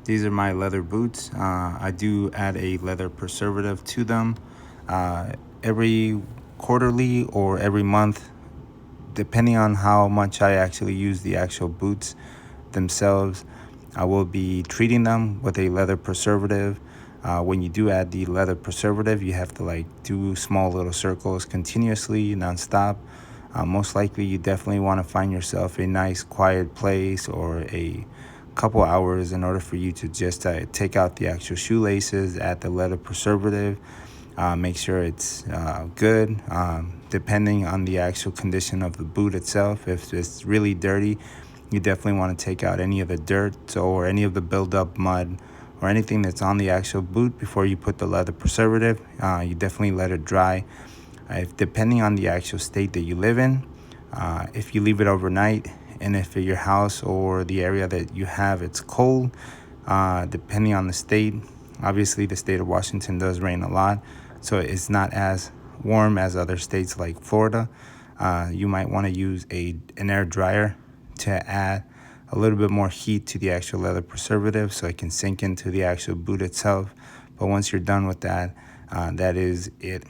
These are my leather boots. I do add a leather preservative to them every quarterly or every month, depending on how much I actually use the actual boots themselves. I will be treating them with a leather preservative. When you do add the leather preservative, you have to like do small little circles continuously, nonstop. Most likely, you definitely want to find yourself a nice quiet place or a couple hours in order for you to just take out the actual shoelaces, add the leather preservative, make sure it's good. Depending on the actual condition of the boot itself, if it's really dirty, you definitely want to take out any of the dirt or any of the buildup mud or anything that's on the actual boot before you put the leather preservative. You definitely let it dry. Depending on the actual state that you live in, if you leave it overnight, and if your house or the area that you have it's cold, depending on the state, obviously the state of Washington does rain a lot, so it's not as warm as other states like Florida. You might want to use an air dryer to add a little bit more heat to the actual leather preservative so it can sink into the actual boot itself. But once you're done with that, that is it.